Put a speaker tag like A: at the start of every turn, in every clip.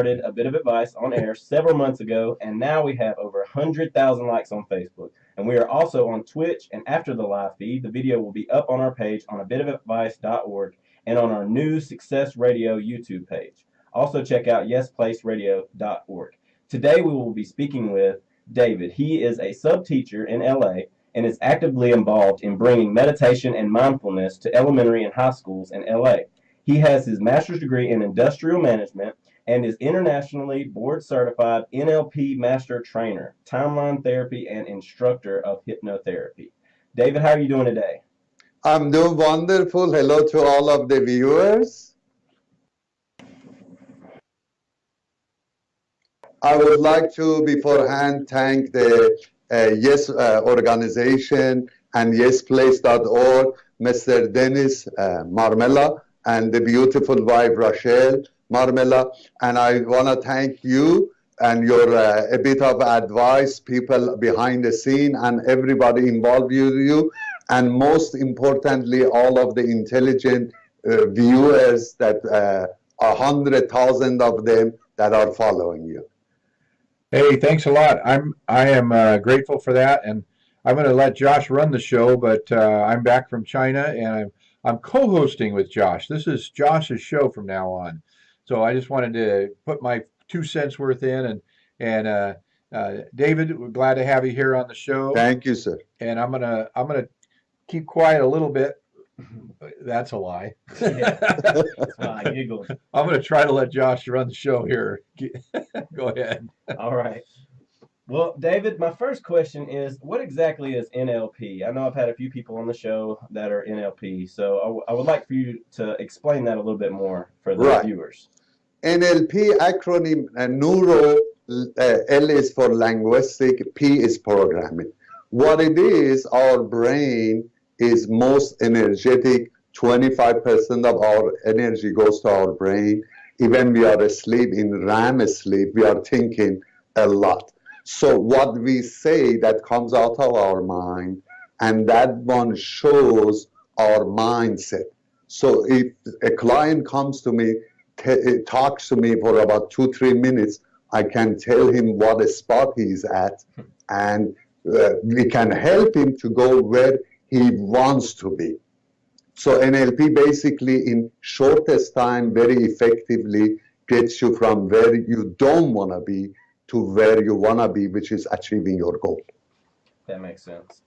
A: started A Bit of Advice on air several months ago, and now we have over 100,000 likes on Facebook. And we are also on Twitch, and after the live feed, the video will be up on our page on abitofadvice.org and on our new Success Radio YouTube page. Also check out yesplaceradio.org. Today we will be speaking with David. He is a sub-teacher in LA and is actively involved in bringing meditation and mindfulness to elementary and high schools in LA. He has his master's degree in industrial management and is internationally board certified NLP master trainer, timeline therapy, and instructor of hypnotherapy. David, how are you doing today?
B: I'm doing wonderful. Hello to all of the viewers. I would like to beforehand thank the Yes organization and yesplace.org, Mr. Dennis Marmella, and the beautiful wife, Rachel Marmella. And I want to thank you and your A Bit of Advice, people behind the scene, and everybody involved with you. And most importantly, all of the intelligent viewers, that 100,000 of them that are following you.
C: Hey, thanks a lot. I am grateful for that, and I'm going to let Josh run the show. But I'm back from China, and I'm co-hosting with Josh. This is Josh's show from now on. So I just wanted to put my 2 cents worth in, and David, we're glad to have you here on the show.
B: Thank you, sir.
C: And I'm gonna keep quiet a little bit. That's a lie.
A: Yeah, giggles.
C: I'm going to try to let Josh run the show here. Go ahead.
A: All right. Well, David, my first question is, what exactly is NLP? I know I've had a few people on the show that are NLP, so I would like for you to explain that a little bit more for the viewers.
B: NLP acronym, neuro, L is for linguistic, P is programming. What it is, our brain is most energetic. 25% of our energy goes to our brain. Even we are asleep, in REM sleep, we are thinking a lot. So what we say, that comes out of our mind, and that one shows our mindset. So if a client comes to me, talks to me for about 2-3 minutes, I can tell him what spot he's at, and we can help him to go where he wants to be. So NLP basically in shortest time very effectively gets you from where you don't want to be to where you want to be, which is achieving your goal.
A: That makes sense.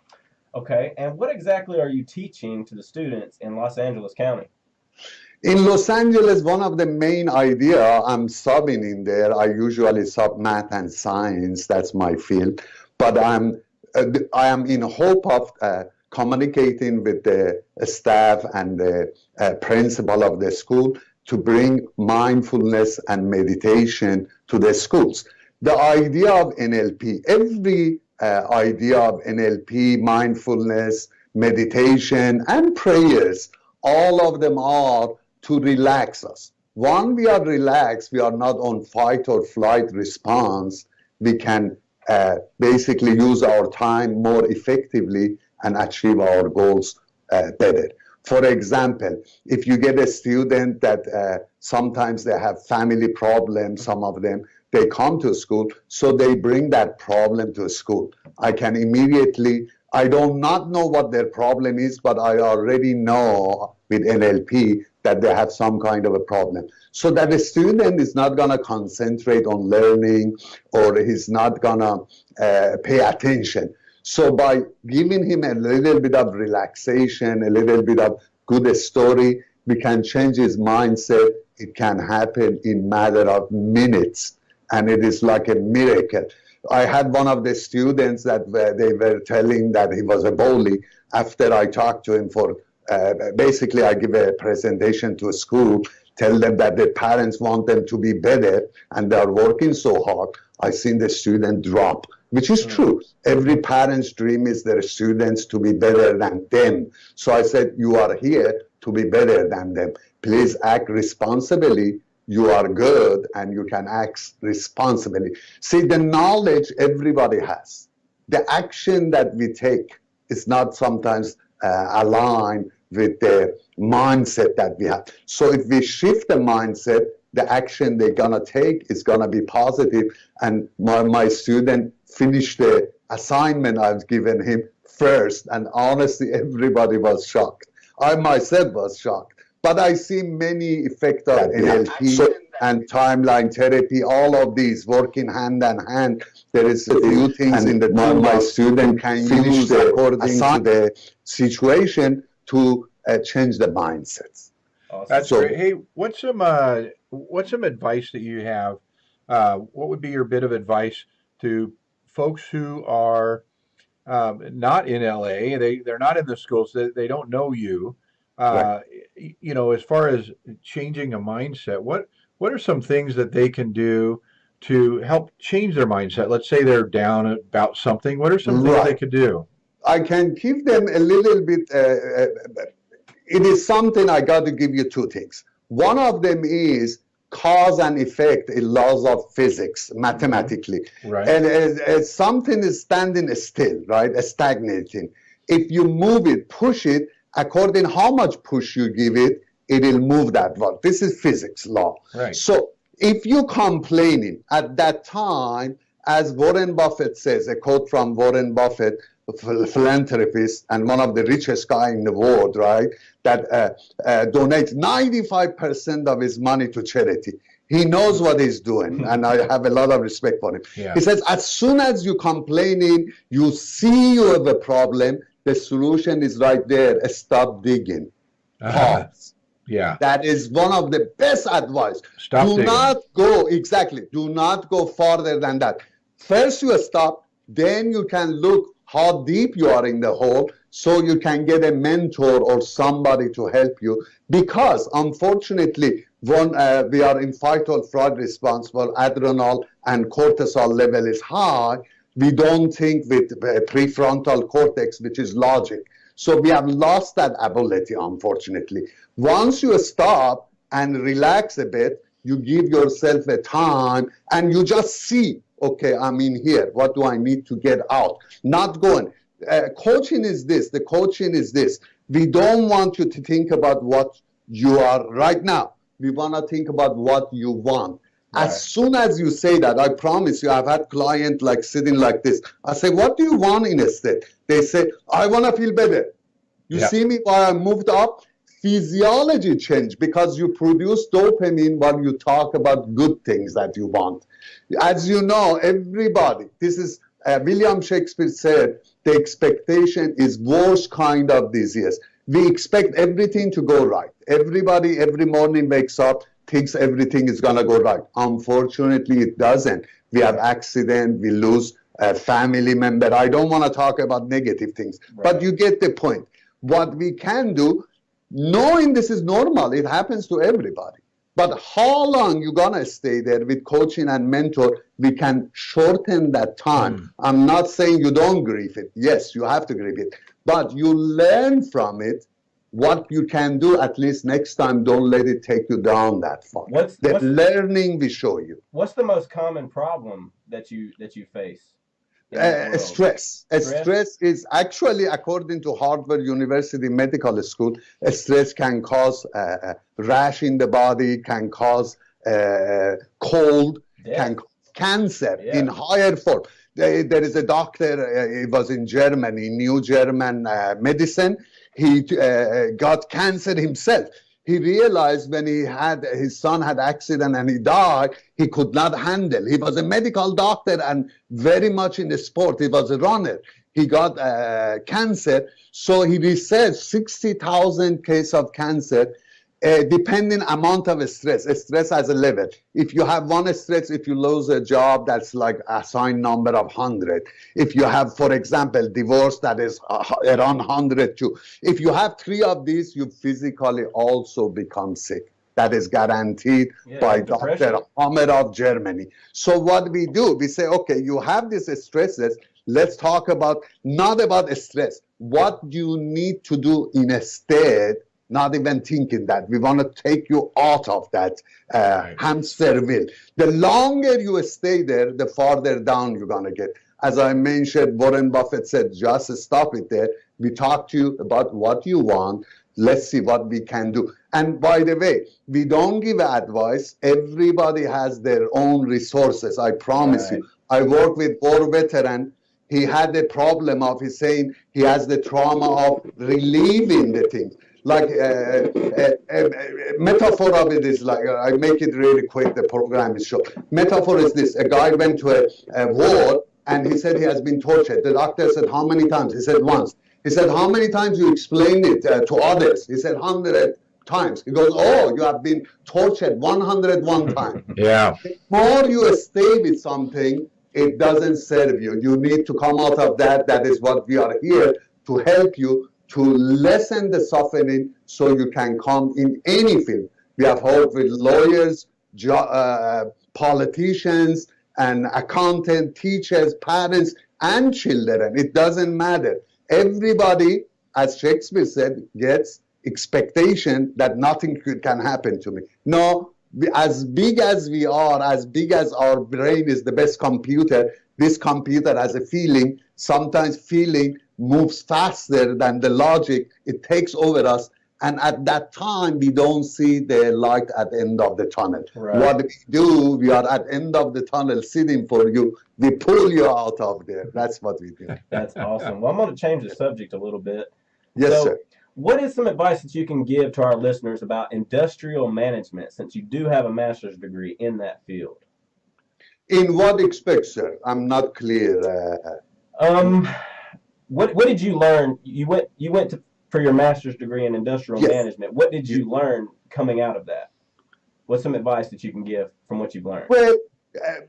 A: Okay, and what exactly are you teaching to the students in Los Angeles County?
B: In Los Angeles, one of the main idea I'm subbing in there, I usually sub math and science, that's my field, but I am in hope of communicating with the staff and the principal of the school to bring mindfulness and meditation to the schools. The idea of NLP, every idea of NLP, mindfulness, meditation, and prayers, all of them are to relax us. When we are relaxed, we are not on fight or flight response. We can basically use our time more effectively and achieve our goals better. For example, if you get a student that sometimes they have family problems, some of them, they come to school, so they bring that problem to school. I can immediately, I do not know what their problem is, but I already know with NLP that they have some kind of a problem. So that the student is not going to concentrate on learning, or he's not going to pay attention. So by giving him a little bit of relaxation, a little bit of good story, we can change his mindset. It can happen in matter of minutes, and it is like a miracle. I had one of the students that they were telling that he was a bully. After I talked to him for, basically I give a presentation to a school, tell them that the parents want them to be better, and they are working so hard. I seen the student drop, which is true. Every parent's dream is their students to be better than them. So I said, you are here to be better than them. Please act responsibly. You are good and you can act responsibly. See, the knowledge everybody has. The action that we take is not sometimes aligned with the mindset that we have. So if we shift the mindset, the action they're gonna take is gonna be positive. And my student finished the assignment I've given him first, and honestly, everybody was shocked. I myself was shocked. But I see many effects of NLP and timeline therapy, all of these working hand in hand. There is a few things in the tool my student can use according to the situation to change the mindsets.
A: Awesome.
C: That's great. Hey, what's some advice that you have? What would be your bit of advice to folks who are not in LA? They're not in the schools. They don't know you.
B: Right.
C: You know, as far as changing a mindset, what are some things that they can do to help change their mindset? Let's say they're down about something. What are some things they could do?
B: I can give them a little bit. It is something I got to give you two things. One of them is cause and effect in laws of physics, mathematically.
C: Right.
B: And something is standing still, right? Stagnating. If you move it, push it, according how much push you give it, it will move that one. This is physics law.
C: Right.
B: So if you're complaining at that time, as Warren Buffett says, a quote from Warren Buffett, a philanthropist and one of the richest guy in the world, right, that donates 95% of his money to charity. He knows what he's doing, and I have a lot of respect for him.
C: Yeah.
B: He says, as soon as you're complaining, you see you have a problem, the solution is right there. Stop digging. Pause.
C: Yeah.
B: That is one of the best advice.
C: Stop digging.
B: Do not go farther than that. First you stop, then you can look how deep you are in the hole, so you can get a mentor or somebody to help you. Because unfortunately, when we are in fight or flight response, where adrenal and cortisol level is high, we don't think with prefrontal cortex, which is logic. So we have lost that ability, unfortunately. Once you stop and relax a bit, you give yourself a time and you just see, okay, I'm in here. What do I need to get out? Not going. Coaching is this. The coaching is this. We don't want you to think about what you are right now. We want to think about what you want. Right. As soon as you say that, I promise you, I've had clients like sitting like this. I say, what do you want instead? They say, I want to feel better. You see me while I moved up? Physiology changed because you produce dopamine while you talk about good things that you want. As you know, everybody, this is, William Shakespeare said, the expectation is worst kind of disease. We expect everything to go right. Everybody every morning wakes up, thinks everything is going to go right. Unfortunately, it doesn't. We have accident, we lose a family member. I don't want to talk about negative things, but you get the point. What we can do, knowing this is normal, it happens to everybody. But how long you're going to stay there with coaching and mentor, we can shorten that time. I'm not saying you don't grieve it. Yes, you have to grieve it. But you learn from it what you can do. At least next time, don't let it take you down that far. What's learning we show you.
A: What's the most common problem that you face?
B: Stress. Stress is actually, according to Harvard University Medical School, stress can cause rash in the body, can cause cold, can cause cancer in higher form. There is a doctor, he was in Germany, New German medicine. He got cancer himself. He realized when his son had accident and he died, he could not handle. He was a medical doctor and very much in the sport. He was a runner. He got cancer. So he researched 60,000 cases of cancer, depending amount of stress. Stress has a level. If you have one stress, if you lose a job, that's like assigned number of 100. If you have, for example, divorce, that is around 100 too. If you have 3 of these, you physically also become sick. That is guaranteed by Dr. Hammer of Germany. So what we do, we say, okay, you have these stresses. Let's talk about, not about stress. What you need to do instead, not even thinking that. We want to take you out of that hamster wheel. The longer you stay there, the farther down you're going to get. As I mentioned, Warren Buffett said, just stop it there. We talk to you about what you want. let's see what we can do. And by the way, we don't give advice. Everybody has their own resources. I promise you. I work with war veteran. He had the problem of, he's saying he has the trauma of relieving the things. Like metaphor of it is like, I make it really quick, the program is short. Metaphor is this: a guy went to a war and he said he has been tortured. The doctor said, how many times? He said, once. He said, how many times you explained it to others? He said, 100 times. He goes, oh, you have been tortured 101 times.
C: Yeah.
B: The more you stay with something, it doesn't serve you. You need to come out of that. That is what we are here to help you to lessen the suffering so you can come in any field. We have helped with lawyers, politicians, and accountants, teachers, parents, and children. It doesn't matter. Everybody, as Shakespeare said, gets expectation that nothing can happen to me. No, as big as we are, as big as our brain is the best computer, this computer has a feeling. Sometimes feeling moves faster than the logic. It takes over us. And at that time, we don't see the light at the end of the tunnel. Right. What we do, we are at the end of the tunnel sitting for you. We pull you out of there. That's what we do.
A: That's awesome. Well, I'm going to change the subject a little bit.
B: Yes, sir.
A: What is some advice that you can give to our listeners about industrial management, since you do have a master's degree in that field?
B: In what aspect, sir? I'm not clear.
A: What did you learn? You went for your master's degree in industrial management. What did you learn coming out of that? What's some advice that you can give from what you've learned?
B: Well,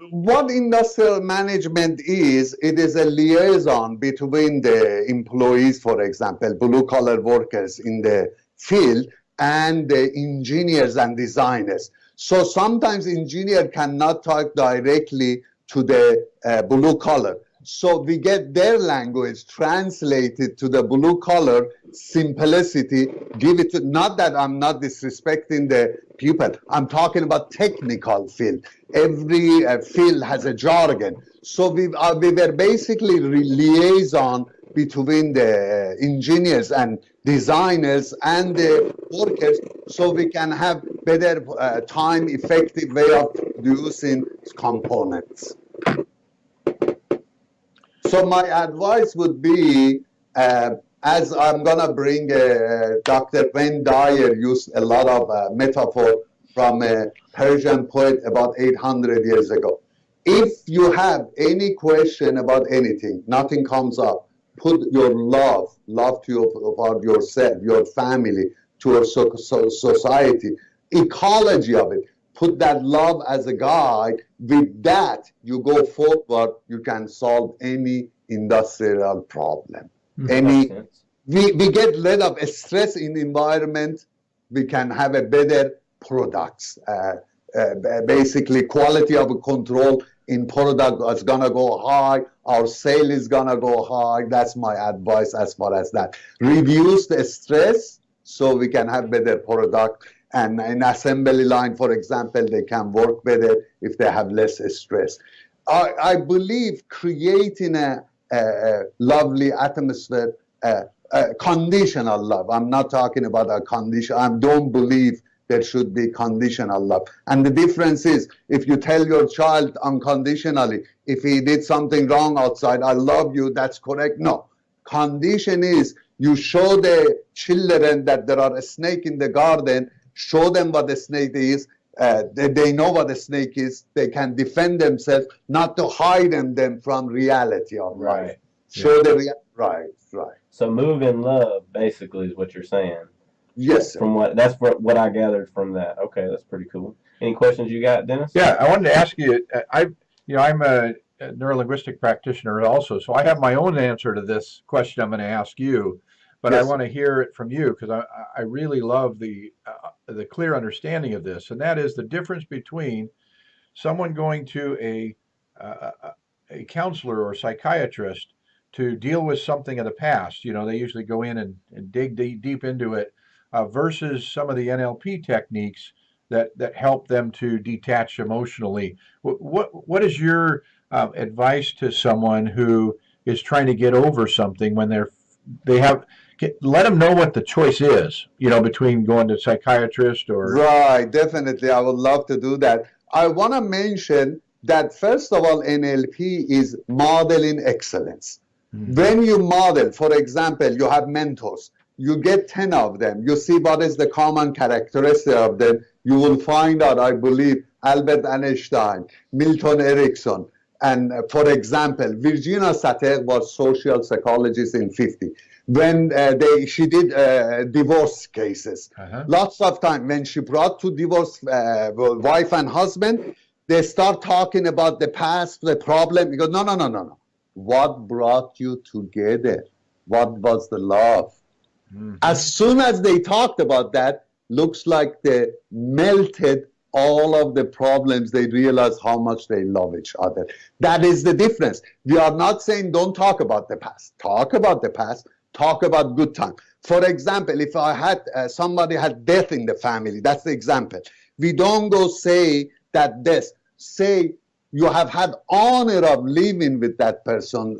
B: what industrial management is, it is a liaison between the employees, for example, blue-collar workers in the field, and the engineers and designers. So sometimes engineer cannot talk directly to the blue collar. So we get their language translated to the blue collar simplicity, give it to, not that I'm not disrespecting the people, I'm talking about technical field. Every field has a jargon. So we were basically liaison between the engineers and designers and the workers, so we can have better time effective way of producing components. So my advice would be, as I'm gonna bring Dr. Wayne Dyer used a lot of metaphor from a Persian poet about 800 years ago. If you have any question about anything, nothing comes up, put your love to about yourself, your family, to your society, ecology of it. Put that love as a guide. With that, you go forward. You can solve any industrial problem. We get rid of stress in the environment. We can have a better products. Basically, quality of control in product is gonna go high. Our sale is gonna go high. That's my advice as far as that. Reduce the stress so we can have better product. And in assembly line, for example, they can work better if they have less stress. I believe creating a lovely atmosphere, conditional love. I'm not talking about a condition. I don't believe there should be conditional love. And the difference is, if you tell your child unconditionally, if he did something wrong outside, I love you, that's correct. No. Condition is, you show the children that there are a snake in the garden, show them what the snake is. They know what the snake is. They can defend themselves, not to hide them from reality of life. Show the right.
A: So move in love, basically, is what you're saying.
B: Yes, sir.
A: From what I gathered from that. Okay, that's pretty cool. Any questions you got, Dennis?
C: Yeah, I wanted to ask you. I'm a neurolinguistic practitioner also, so I have my own answer to this question I'm going to ask you. But yes, I want to hear it from you, because I really love the clear understanding of this, and that is the difference between someone going to a counselor or psychiatrist to deal with something of the past. You know, they usually go in and dig deep into it, versus some of the NLP techniques that help them to detach emotionally. What is your advice to someone who is trying to get over something when they're let them know what the choice is, between going to psychiatrist or.
B: Right, definitely. I would love to do that. I want to mention that, first of all, NLP is modeling excellence. Mm-hmm. When you model, for example, you have mentors, you get 10 of them, you see what is the common characteristic of them, you will find out, I believe, Albert Einstein, Milton Erickson, and for example, Virginia Satir was social psychologist in 50. When she did divorce cases, lots of time when she brought to divorce wife and husband, they start talking about the past, the problem. Because no. What brought you together? What was the love? Mm-hmm. As soon as they talked about that, looks like they melted all of the problems. They realized how much they love each other. That is the difference. We are not saying don't talk about the past. Talk about the past. Talk about good time. For example, if I had somebody had death in the family, that's the example. We don't go say that this. Say you have had honor of living with that person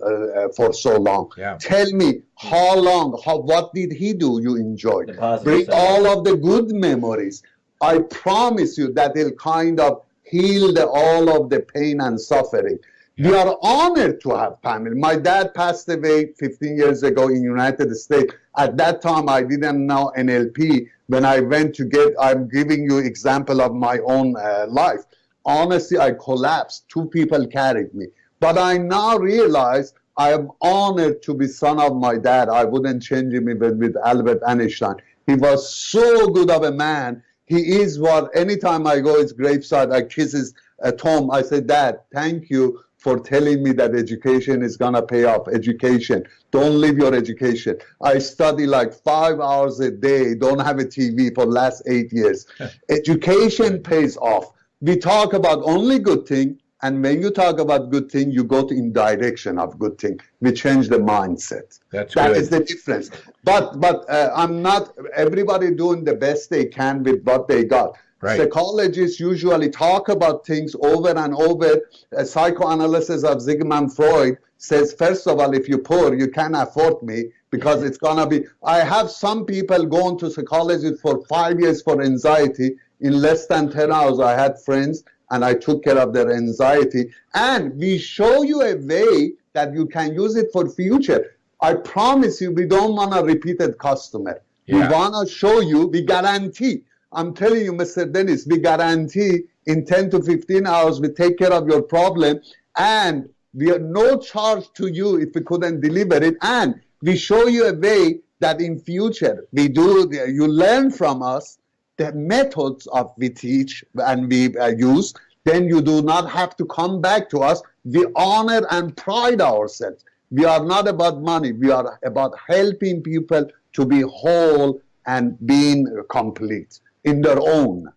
B: for so long. Yeah. Tell me how long, what did he do you enjoyed? Bring all of the good memories. I promise you that it'll kind of heal all of the pain and suffering. Yeah. We are honored to have family. My dad passed away 15 years ago in United States. At that time, I didn't know NLP. When I went to I'm giving you example of my own life. Honestly, I collapsed. 2 people carried me. But I now realize I am honored to be son of my dad. I wouldn't change him even with Albert Einstein. He was so good of a man. He is what, anytime I go his graveside, I kiss his tomb. I say, Dad, thank you for telling me that education is going to pay off. Education. Don't leave your education. I study like 5 hours a day. Don't have a TV for the last 8 years. Education pays off. We talk about only good thing, and when you talk about good thing, you go in direction of good thing. We change the mindset. That is the difference. But I'm not. Everybody doing the best they can with what they got. Right. Psychologists usually talk about things over and over. Psychoanalysis of Sigmund Freud says, first of all, if you're poor, you can't afford me because it's gonna be. I have some people going to psychology for 5 years for anxiety. In less than 10 hours, I had friends and I took care of their anxiety. And we show you a way that you can use it for future. I promise you, we don't want a repeated customer. Yeah. We want to show you, we guarantee. I'm telling you, Mr. Dennis, we guarantee in 10 to 15 hours, we take care of your problem. And we are no charge to you if we couldn't deliver it. And we show you a way that in future, you learn from us the methods of we teach and we use, then you do not have to come back to us. We honor and pride ourselves. We are not about money. We are about helping people to be whole and being complete in their own.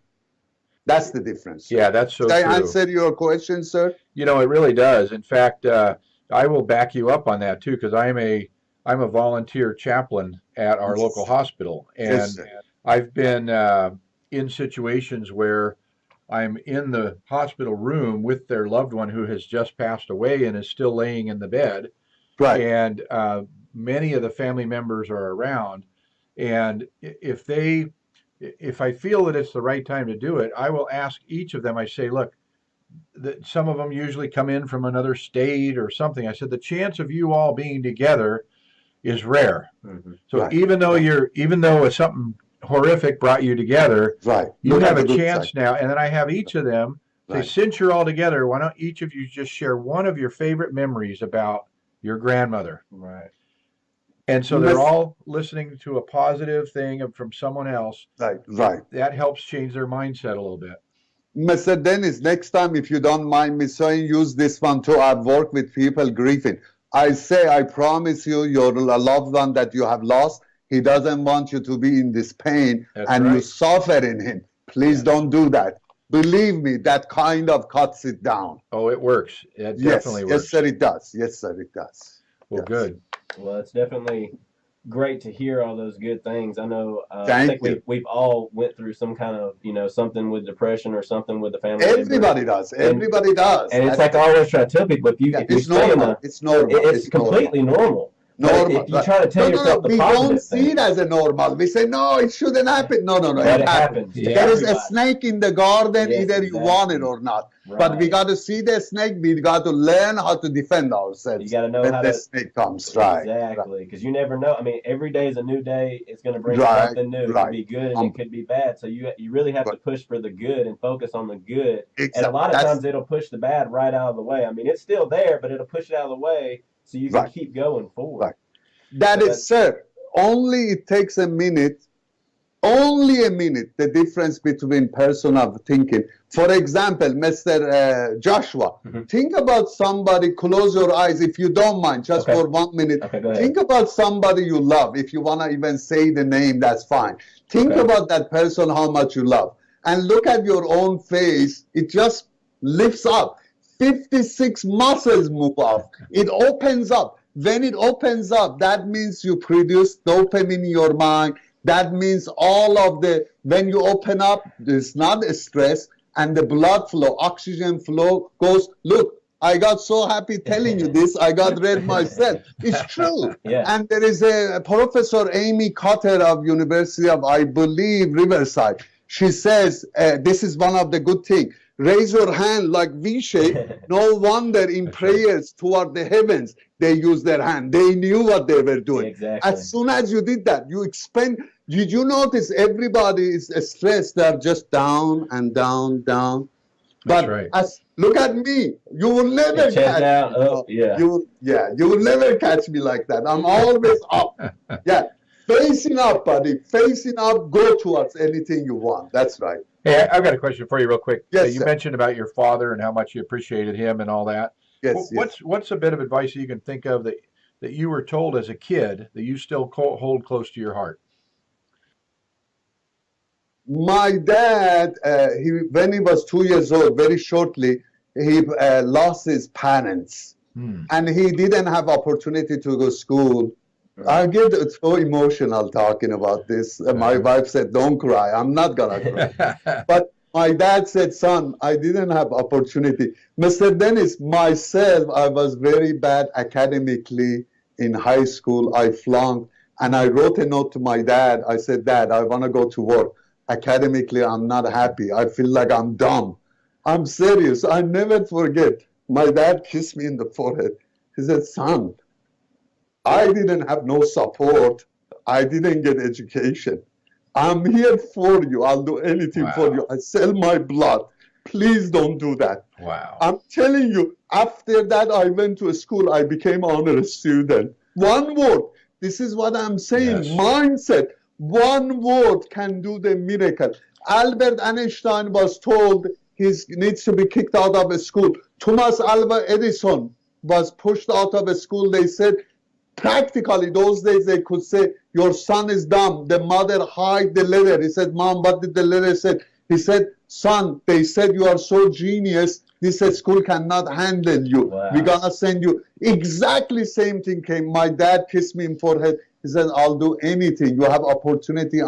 B: That's the difference.
C: Yeah, that's so
B: true. Did I
C: true.
B: answer your question, sir?
C: It really does. In fact, I will back you up on that too, because I'm a volunteer chaplain at our local hospital, and yes, I've been in situations where I'm in the hospital room with their loved one who has just passed away and is still laying in the bed. Right. And many of the family members are around. And if I feel that it's the right time to do it, I will ask each of them, I say, look, some of them usually come in from another state or something. I said, the chance of you all being together is rare. Mm-hmm. So right. even though something horrific brought you together, right, you have a chance now. And then I have each of them say, since you're all together, why don't each of you just share one of your favorite memories about your grandmother? Right. And so they're all listening to a positive thing from someone else. Right. That helps change their mindset a little bit.
B: Mr. Dennis, next time, if you don't mind me saying, use this one too. I've worked with people grieving. I say, I promise you, your loved one that you have lost, he doesn't want you to be in this pain. That's and right. You suffer in him. Please don't do that. Believe me, that kind of cuts it down.
C: Oh, it works. It definitely works.
B: Yes, sir, it does. Yes, sir, it does.
C: Well, good.
A: Well, it's definitely great to hear all those good things. I know. I think we've all went through some kind of, something with depression or something with the family.
B: Everybody does. Everybody does.
A: And it's like I always try to tell people, if you
B: it's normal. It's normal.
A: It's completely normal.
B: Normal.
A: You try to tell yourself the
B: We
A: positive
B: don't see
A: thing.
B: it as a normal. We say, no, it shouldn't happen. No,
A: But it happens. to
B: There is a
A: everybody.
B: snake in the garden,
A: Yes,
B: either you want it
A: exactly.
B: or not.
A: Right.
B: But we got to see the snake. We got to learn how to defend ourselves.
A: You got to know
B: when
A: how
B: the
A: to.
B: snake comes. Right.
A: Exactly, because you never know. I mean, every day is a new day. It's going to bring
B: Right,
A: something new. It
B: right.
A: could be good and it could be bad. So you really have to push for the good and focus on the good.
B: Exactly.
A: And a lot of times it'll push the bad right out of the way. I mean, it's still there, but it'll push it out of the way so you can keep going forward.
B: Right. That is, sir. Only it takes a minute. Only a minute, the difference between person of thinking. For example, Mr. Joshua, think about somebody, close your eyes if you don't mind, just for 1 minute.
A: Okay, go ahead.
B: Think about somebody you love. If you want to even say the name, that's fine. Think about that person, how much you love. And look at your own face. It just lifts up. 56 muscles move off. It opens up. When it opens up, that means you produce dopamine in your mind. That means all of when you open up, there's not a stress, and the blood flow, oxygen flow goes, look, I got so happy telling you this, I got red myself. It's true.
A: Yeah.
B: And there is a Professor Amy Cotter of University of, I believe, Riverside. She says, this is one of the good things. Raise your hand like V-shape. No wonder in prayers toward the heavens, they use their hand. They knew what they were doing.
A: Exactly.
B: As soon as you did that, you expand. Did you notice everybody is stressed? They're just down and down, down.
C: That's
B: But
C: right.
B: look at me. You will never catch
A: down,
B: me.
A: up, yeah.
B: You will never catch me like that. I'm always up. Yeah. Facing up, buddy. Facing up, go towards anything you want. That's right.
C: Hey, I've got a question for you real quick.
B: Yes,
C: you
B: sir.
C: mentioned about your father and how much you appreciated him and all that.
B: Yes,
C: What's a bit of advice that you can think of that you were told as a kid that you still hold close to your heart?
B: My dad, when he was 2 years old, very shortly, he lost his parents. And he didn't have opportunity to go to school. I get so emotional talking about this. My wife said, don't cry. I'm not going to cry. But my dad said, son, I didn't have opportunity. Mr. Dennis, myself, I was very bad academically in high school. I flunked. And I wrote a note to my dad. I said, Dad, I want to go to work. Academically, I'm not happy. I feel like I'm dumb. I'm serious. I never forget. My dad kissed me in the forehead. He said, son, I didn't have no support. I didn't get education. I'm here for you. I'll do anything for you. I sell my blood. Please don't do that.
C: Wow.
B: I'm telling you, after that, I went to a school. I became an honor student. One word. This is what I'm saying.
C: Yes.
B: Mindset. One word can do the miracle. Albert Einstein was told he needs to be kicked out of a school. Thomas Alva Edison was pushed out of a school. They said, practically, those days they could say, your son is dumb. The mother hid the letter. He said, Mom, what did the letter say? He said, son, they said you are so genius. This school cannot handle you.
A: Wow.
B: We're going to send you. Exactly same thing came. My dad kissed me in forehead. He said, I'll do anything. You have opportunity. He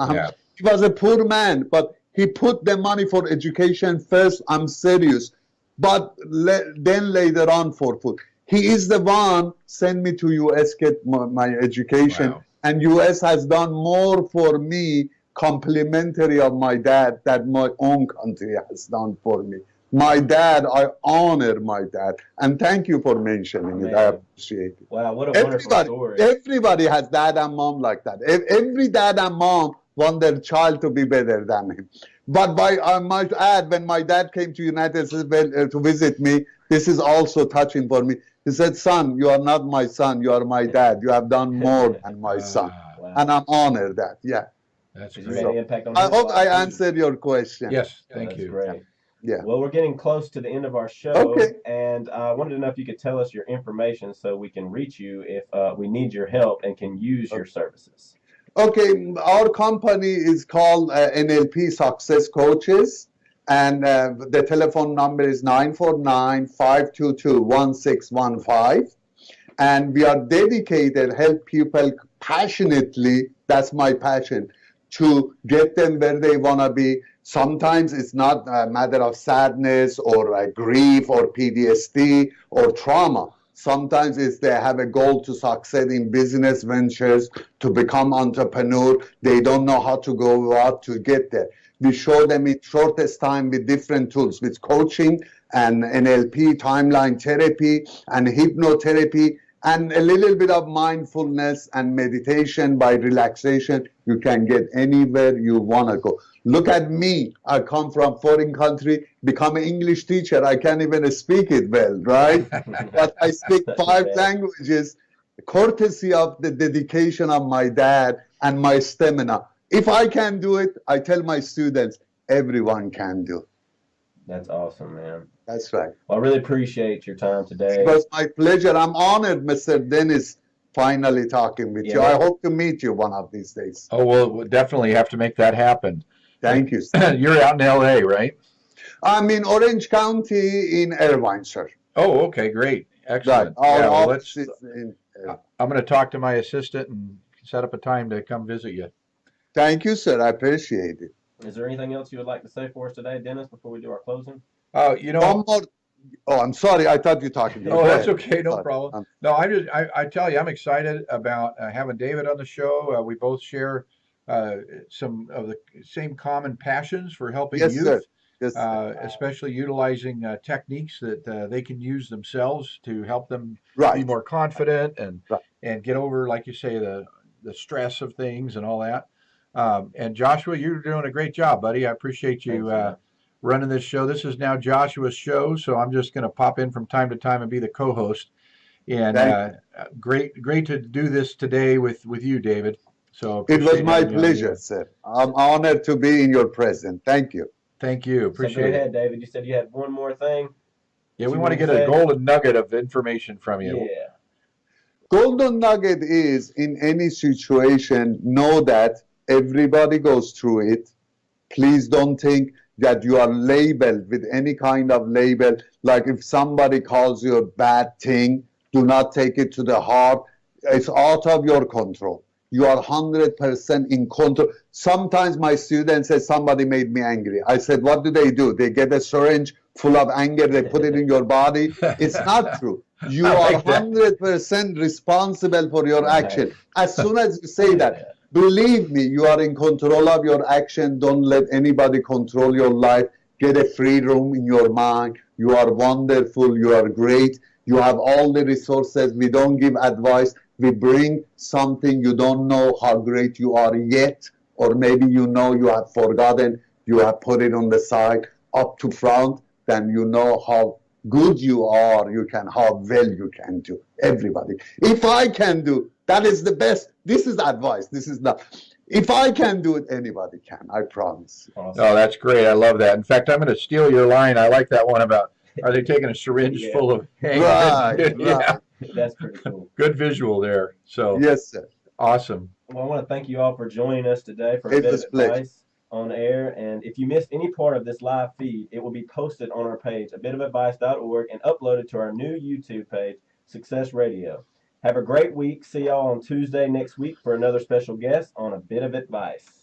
B: was a poor man, but he put the money for education first. I'm serious. But then later on for food. He is the one sent me to U.S. get my education.
C: Wow.
B: And U.S. has done more for me, complimentary of my dad, that my own country has done for me. My dad, I honor my dad. And thank you for mentioning it. I appreciate it.
A: Wow, what a wonderful story.
B: Everybody has dad and mom like that. Every dad and mom want their child to be better than him. But I might add, when my dad came to United States to visit me, this is also touching for me. He said, son, you are not my son. You are my dad. You have done more than my son.
A: Wow.
B: And I'm honored that. Yeah.
C: That's
A: You
C: great.
A: made an impact on
B: I
A: his
B: hope
A: life,
B: I
A: too.
B: answered your question.
C: Yes, thank
A: That's
C: you.
A: great.
B: Yeah.
A: Well, we're getting close to the end of our show,
B: Okay.
A: and I wanted to know if you could tell us your information so we can reach you if we need your help and can use your services.
B: Okay, our company is called NLP Success Coaches, and the telephone number is 949-522-1615. And we are dedicated, help people passionately, that's my passion, to get them where they want to be. Sometimes it's not a matter of sadness or grief or PTSD or trauma. Sometimes it's they have a goal to succeed in business ventures, to become entrepreneur. They don't know how to go out to get there. We show them in shortest time with different tools, with coaching and NLP, timeline therapy, and hypnotherapy, and a little bit of mindfulness and meditation by relaxation. You can get anywhere you want to go. Look at me. I come from foreign country, become an English teacher. I can't even speak it well, right? But I speak 5 languages, courtesy of the dedication of my dad and my stamina. If I can do it, I tell my students, everyone can do.
A: That's awesome, man.
B: That's right.
A: Well, I really appreciate your time today.
B: It was my pleasure. I'm honored, Mr. Dennis, finally talking with you. I hope to meet you one of these days.
C: Oh, we'll definitely have to make that happen.
B: Thank you, sir.
C: You're out in LA, right?
B: I'm in Orange County in Irvine, sir.
C: Oh, okay, great. Excellent.
B: Right.
C: Yeah, well,
B: office is in,
C: I'm going to talk to my assistant and set up a time to come visit you.
B: Thank you, sir. I appreciate it.
A: Is there anything else you would like to say for us today, Dennis, before we do our closing?
C: You know,
B: One more. Oh, I'm sorry. I thought you were talking to me.
C: oh,
B: Go
C: that's
B: ahead.
C: okay, no
B: Sorry.
C: problem. No, I tell you, I'm excited about having David on the show. We both share some of the same common passions for helping
B: Yes,
C: youth,
B: sir. Yes, sir.
C: especially utilizing techniques that they can use themselves to help them be
B: Right.
C: more confident and
B: Right.
C: get over, like you say, the stress of things and all that. And Joshua, you're doing a great job, buddy. I appreciate you running this show. This is now Joshua's show, so I'm just going to pop in from time to time and be the co-host. And great to do this today with you, David. So
B: It was
C: appreciate
B: my
C: having you on
B: pleasure,
C: here.
B: sir. I'm honored to be in your presence. Thank you.
C: Thank you.
A: So go
C: Appreciate it.
A: ahead, David. You said you had one more thing.
C: Yeah, we
A: You
C: want to
A: wanna
C: get a
A: say?
C: golden nugget of information from you.
A: Yeah.
B: Golden nugget is in any situation, know that everybody goes through it. Please don't think that you are labeled with any kind of label. Like if somebody calls you a bad thing, do not take it to the heart. It's out of your control. You are 100% in control. Sometimes my students say somebody made me angry. I said, what do? They get a syringe full of anger, they put it in your body. It's not true. You
C: I
B: are
C: like that.
B: 100% responsible for your action. As soon as you say that,
A: Yeah.
B: believe me, you are in control of your action. Don't let anybody control your life. Get a free room in your mind. You are wonderful. You are great. You have all the resources. We don't give advice. We bring something. You don't know how great you are yet, or maybe you know you have forgotten. You have put it on the side, up to front. Then you know how good you are. You can, how well you can do. Everybody. If I can do, that is the best. This is advice. This is not. If I can do it, anybody can. I promise.
A: Awesome.
C: Oh, that's great. I love that. In fact, I'm going to steal your line. I like that one about, are they taking a syringe
A: Yeah.
C: full of anger?
B: Right,
C: Yeah.
B: right.
A: That's pretty cool.
C: Good visual there. So
B: Yes, sir.
C: awesome.
A: Well, I want to thank you all for joining us today for a
B: It
A: bit
B: was
A: of
B: a pleasure.
A: advice on air. And if you missed any part of this live feed, it will be posted on our page, abitofadvice.org, and uploaded to our new YouTube page, Success Radio. Have a great week. See y'all on Tuesday next week for another special guest on A Bit of Advice.